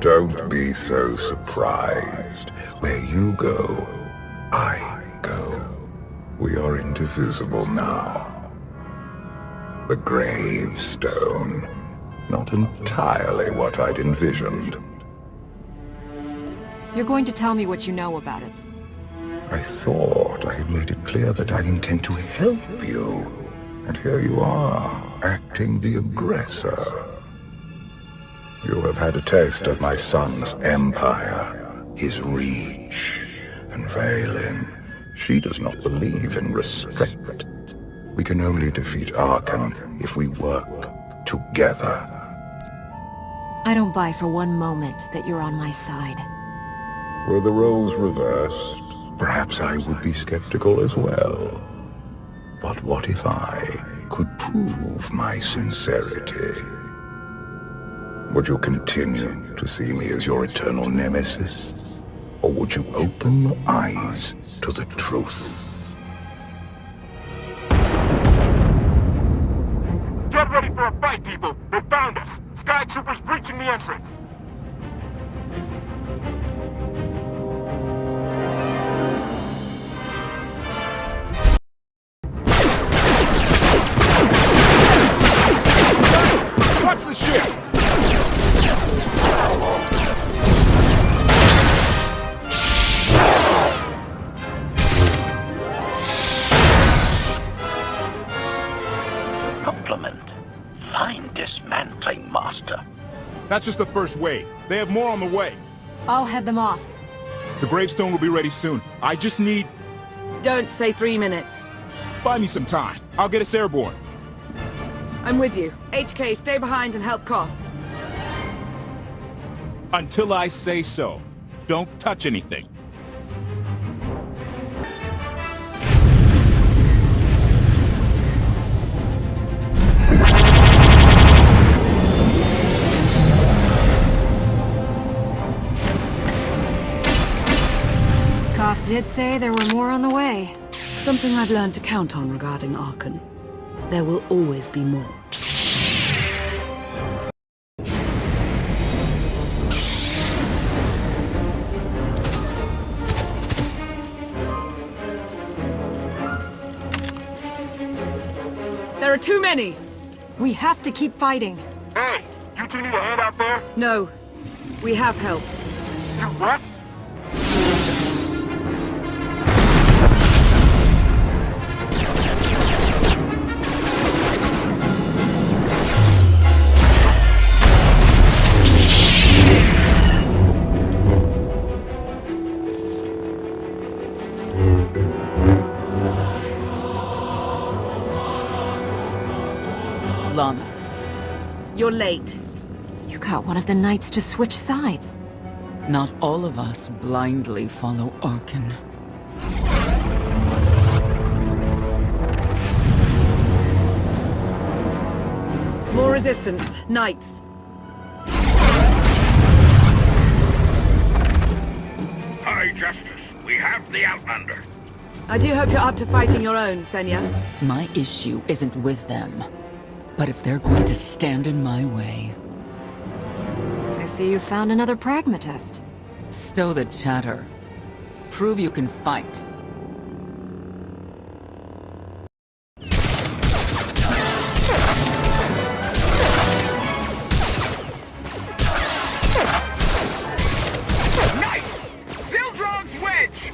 Don't be so surprised. Where you go, I go. We are indivisible now. The gravestone. Not entirely what I'd envisioned. You're going to tell me what you know about it. I thought I had made it clear that I intend to help you. And here you are, acting the aggressor. You have had a taste of my son's empire, his reach, and Vaylin. She does not believe in restraint. We can only defeat Archon if we work together. I don't buy for one moment that you're on my side. Were the roles reversed, perhaps I would be skeptical as well. But what if I could prove my sincerity? Would you continue to see me as your eternal nemesis? Or would you open your eyes to the truth? Get ready for a fight, people! They found us! Sky Troopers breaching the entrance! Watch the ship! Compliment. Fine dismantling, Master. That's just the first wave. They have more on the way. I'll head them off. The gravestone will be ready soon. I just need... Don't say 3 minutes. Buy me some time. I'll get us airborne. I'm with you. HK, stay behind and help Koth. Until I say so. Don't touch anything. Koth did say there were more on the way. Something I've learned to count on regarding Archon. There will always be more. There are too many! We have to keep fighting. Hey! You two need a hand out there? No. We have help. You what? Lana. You're late. You got one of the knights to switch sides. Not all of us blindly follow Archon. More resistance. Knights. High Justice, we have the outlander. I do hope you're up to fighting your own, Senya. My issue isn't with them. But if they're going to stand in my way... I see you found another pragmatist. Stow the chatter. Prove you can fight. Knights! Zildrog's wedge!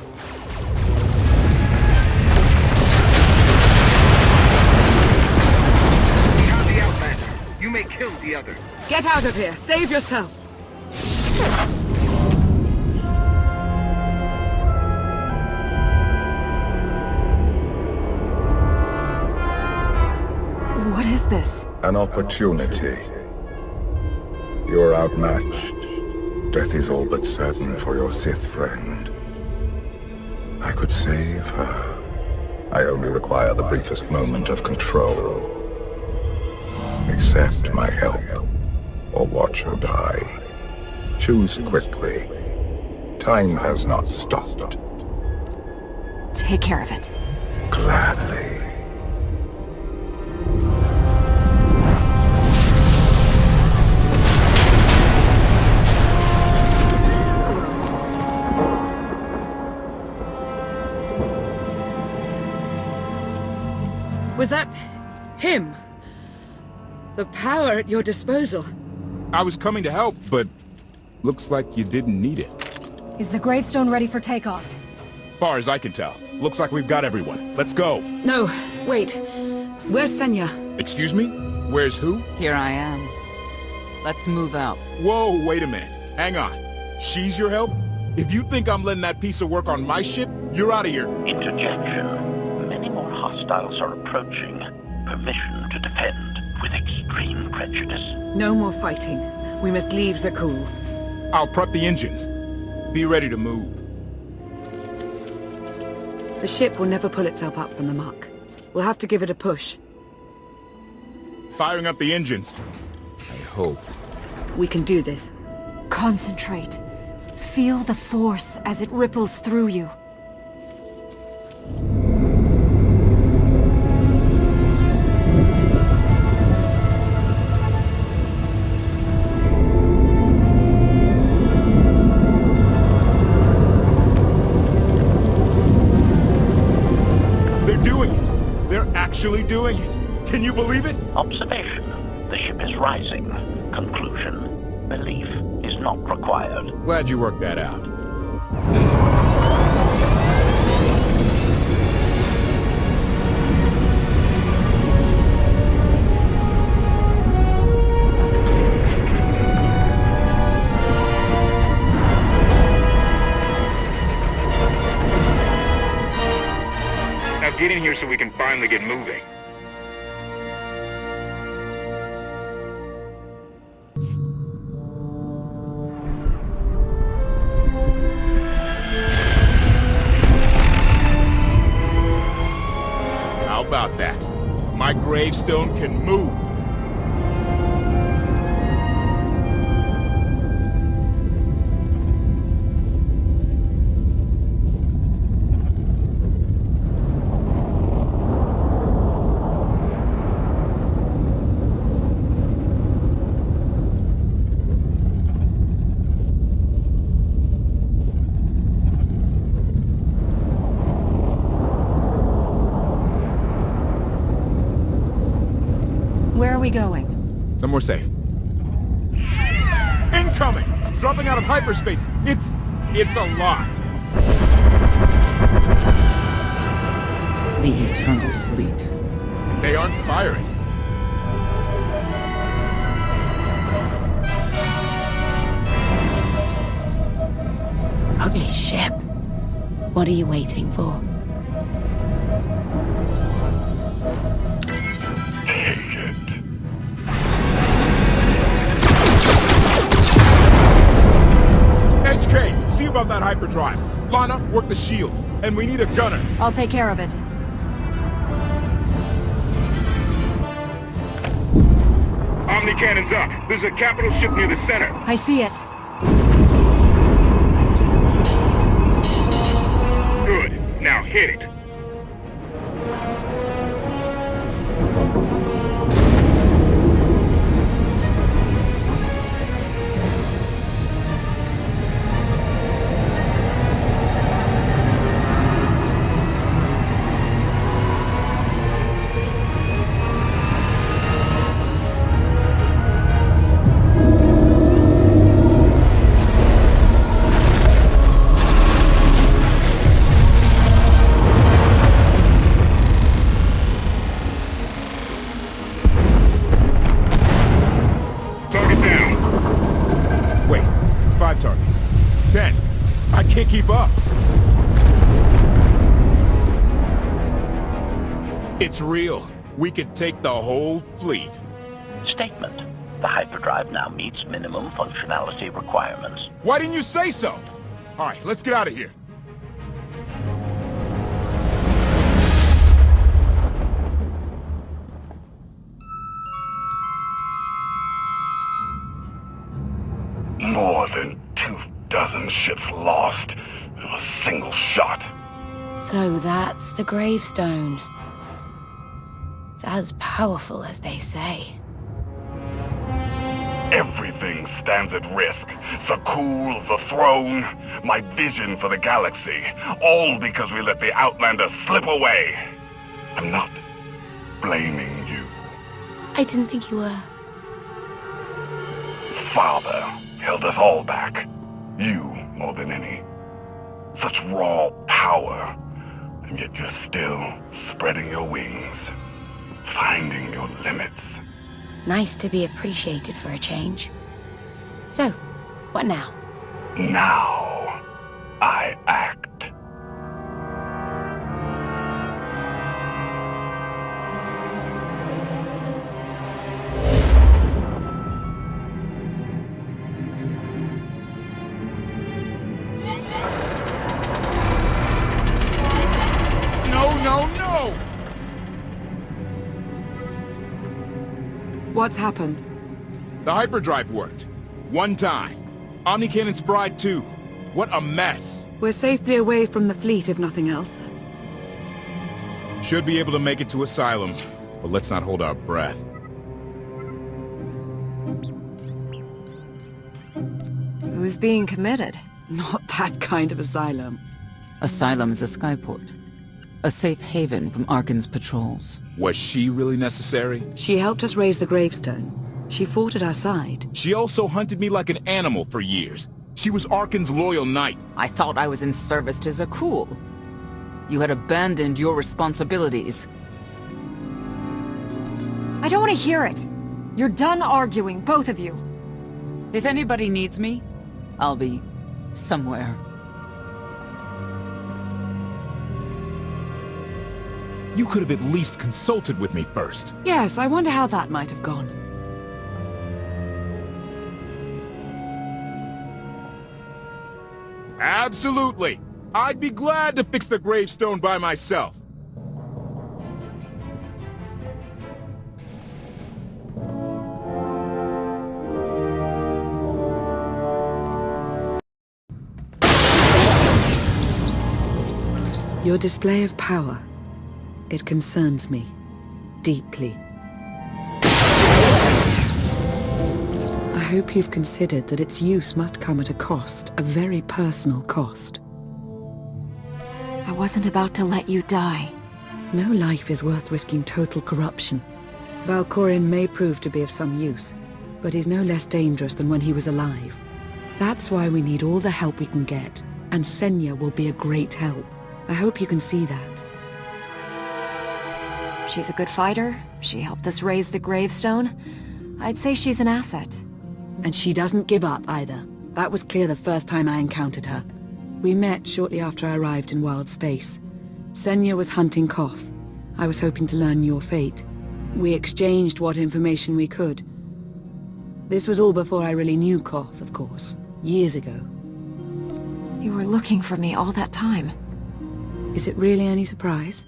Now the outlander. You may kill the others. Get out of here! Save yourself! What is this? An opportunity. You are outmatched. Death is all but certain for your Sith friend. I could save her. I only require the briefest moment of control. Accept my help, or watch her die. Choose quickly. Time has not stopped. Take care of it. Gladly. Was that... him? The power at your disposal. I was coming to help, but... looks like you didn't need it. Is the gravestone ready for takeoff? Far as I can tell. Looks like we've got everyone. Let's go. No, wait. Where's Senya? Excuse me? Where's who? Here I am. Let's move out. Whoa, wait a minute. Hang on. She's your help? If you think I'm letting that piece of work on my ship, you're out of here. Interjection. Many more hostiles are approaching. Permission to defend with extreme prejudice. No more fighting. We must leave Zakuul. I'll prep the engines. Be ready to move. The ship will never pull itself up from the muck. We'll have to give it a push. Firing up the engines. I hope. We can do this. Concentrate. Feel the force as it ripples through you. They're doing it. They're actually doing it. Can you believe it? Observation. The ship is rising. Conclusion. Belief is not required. Glad you worked that out. Now get in here so we can finally get moving. How about that? My gravestone can move. Where are we going? Somewhere safe. Incoming! Dropping out of hyperspace. It's a lot. The Eternal Fleet. They aren't firing. Ugly ship. What are you waiting for? HK, see about that hyperdrive. Lana, work the shields. And we need a gunner. I'll take care of it. Omni cannons up. There's a capital ship near the center. I see it. Good. Now hit it. Wait, 5 targets. 10. I can't keep up. It's real. We could take the whole fleet. Statement. The hyperdrive now meets minimum functionality requirements. Why didn't you say so? All right, let's get out of here. More than 24 ships lost in a single shot. So that's the gravestone. It's as powerful as they say. Everything stands at risk. Zakuul, the throne, my vision for the galaxy. All because we let the outlander slip away. I'm not blaming you. I didn't think you were. Father held us all back. You more than any. Such raw power, and yet you're still spreading your wings, finding your limits. Nice to be appreciated for a change. So, what now? Now, I act. No! What's happened? The hyperdrive worked. One time. Omnicannon's fried too. What a mess. We're safely away from the fleet, if nothing else. Should be able to make it to Asylum, but let's not hold our breath. Who's being committed? Not that kind of asylum. Asylum is a skyport. A safe haven from Arkan's patrols. Was she really necessary? She helped us raise the gravestone. She fought at our side. She also hunted me like an animal for years. She was Arkan's loyal knight. I thought I was in service to Zakuul. You had abandoned your responsibilities. I don't want to hear it. You're done arguing, both of you. If anybody needs me, I'll be somewhere. You could have at least consulted with me first. Yes, I wonder how that might have gone. Absolutely. I'd be glad to fix the gravestone by myself. Your display of power. It concerns me. Deeply. I hope you've considered that its use must come at a cost, a very personal cost. I wasn't about to let you die. No life is worth risking total corruption. Valkorion may prove to be of some use, but he's no less dangerous than when he was alive. That's why we need all the help we can get, and Senya will be a great help. I hope you can see that. She's a good fighter. She helped us raise the gravestone. I'd say she's an asset. And she doesn't give up either. That was clear the first time I encountered her. We met shortly after I arrived in wild space. Senya was hunting Koth. I was hoping to learn your fate. We exchanged what information we could. This was all before I really knew Koth, of course. Years ago. You were looking for me all that time. Is it really any surprise?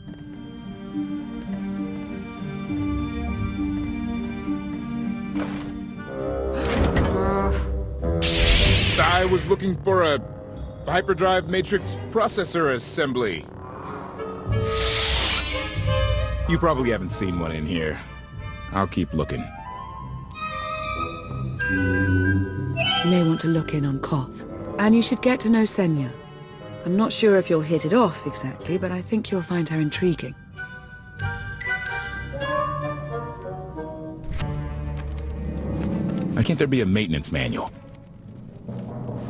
I was looking for a hyperdrive matrix processor assembly. You probably haven't seen one in here. I'll keep looking. You may want to look in on Koth. And you should get to know Senya. I'm not sure if you'll hit it off exactly, but I think you'll find her intriguing. Why can't there be a maintenance manual?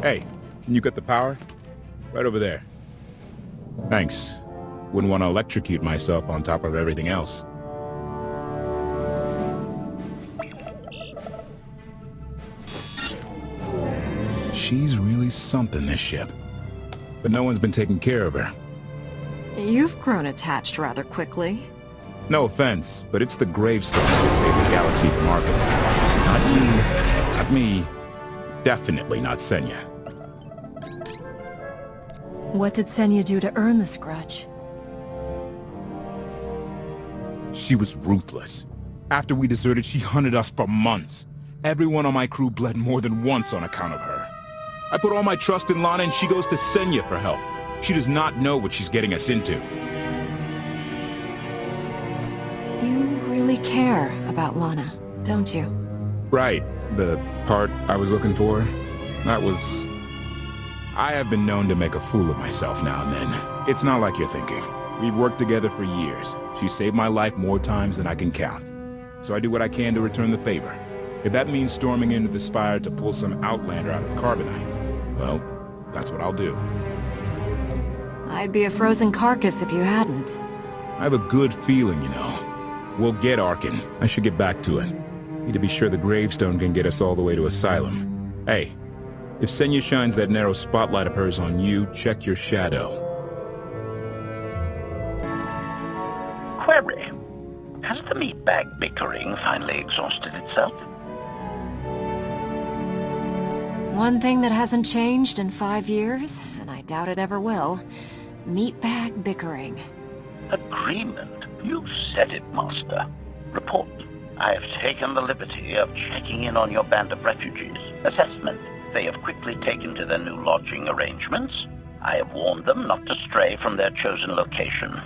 Hey, can you get the power? Right over there. Thanks. Wouldn't want to electrocute myself on top of everything else. She's really something, this ship. But no one's been taking care of her. You've grown attached rather quickly. No offense, but it's the gravestone that saved the galaxy from Arkan. Not you, not me, definitely not Senya. What did Senya do to earn this grudge? She was ruthless. After we deserted, she hunted us for months. Everyone on my crew bled more than once on account of her. I put all my trust in Lana and she goes to Senya for help. She does not know what she's getting us into. You really care about Lana, don't you? Right. The part I was looking for, that was... I have been known to make a fool of myself now and then. It's not like you're thinking. We've worked together for years. She saved my life more times than I can count. So I do what I can to return the favor. If that means storming into the Spire to pull some outlander out of carbonite, well, that's what I'll do. I'd be a frozen carcass if you hadn't. I have a good feeling, you know. We'll get Arkin. I should get back to it. Need to be sure the gravestone can get us all the way to Asylum. Hey, if Senya shines that narrow spotlight of hers on you, check your shadow. Query. Has the meatbag bickering finally exhausted itself? One thing that hasn't changed in 5 years, and I doubt it ever will, meatbag bickering. Agreement? You said it, Master. Report. I have taken the liberty of checking in on your band of refugees. Assessment. They have quickly taken to their new lodging arrangements. I have warned them not to stray from their chosen location.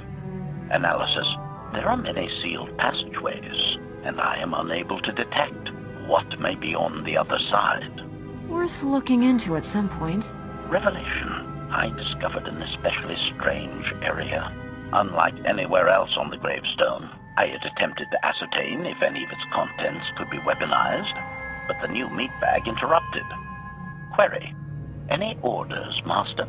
Analysis. There are many sealed passageways, and I am unable to detect what may be on the other side. Worth looking into at some point. Revelation. I discovered an especially strange area. Unlike anywhere else on the gravestone, I had attempted to ascertain if any of its contents could be weaponized, but the new meat bag interrupted. Query. Any orders, Master?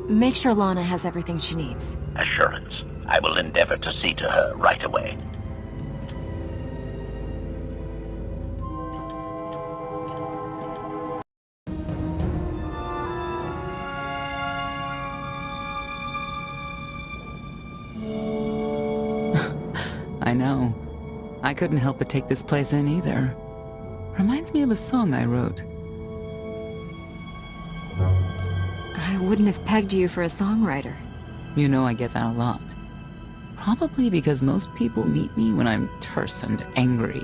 Make sure Lana has everything she needs. Assurance. I will endeavor to see to her right away. I know. I couldn't help but take this place in either. Reminds me of a song I wrote. I wouldn't have pegged you for a songwriter. You know I get that a lot. Probably because most people meet me when I'm terse and angry.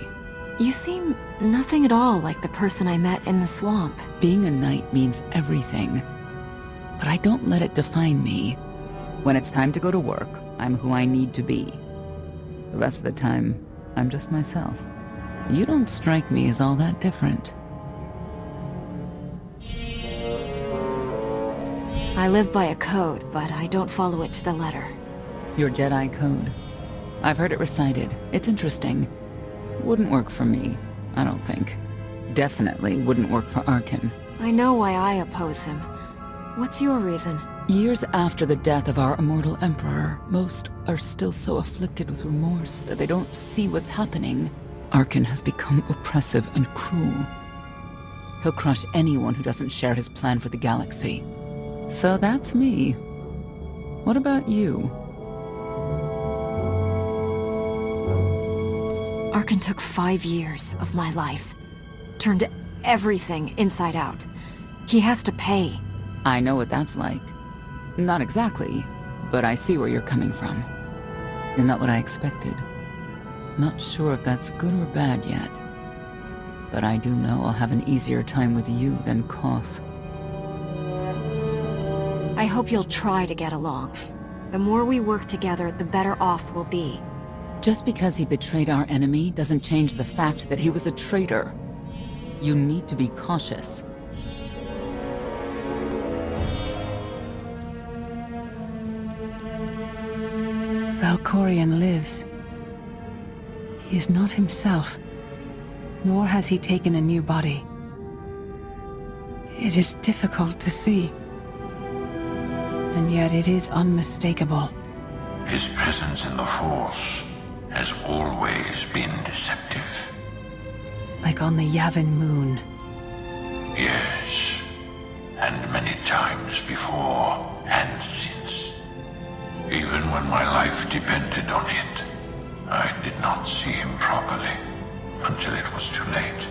You seem nothing at all like the person I met in the swamp. Being a knight means everything. But I don't let it define me. When it's time to go to work, I'm who I need to be. The rest of the time, I'm just myself. You don't strike me as all that different. I live by a code, but I don't follow it to the letter. Your Jedi code. I've heard it recited. It's interesting. Wouldn't work for me, I don't think. Definitely wouldn't work for Arkin. I know why I oppose him. What's your reason? Years after the death of our Immortal Emperor, most are still so afflicted with remorse that they don't see what's happening. Arkin has become oppressive and cruel. He'll crush anyone who doesn't share his plan for the galaxy. So that's me. What about you? Arkin took 5 years of my life. Turned everything inside out. He has to pay. I know what that's like. Not exactly, but I see where you're coming from. You're not what I expected. Not sure if that's good or bad yet. But I do know I'll have an easier time with you than Koth. I hope you'll try to get along. The more we work together, the better off we'll be. Just because he betrayed our enemy doesn't change the fact that he was a traitor. You need to be cautious. Valkorion lives. He is not himself, nor has he taken a new body. It is difficult to see, and yet it is unmistakable. His presence in the Force has always been deceptive. Like on the Yavin moon. Yes, and many times before and since. Even when my life depended on it, I did not see him properly until it was too late.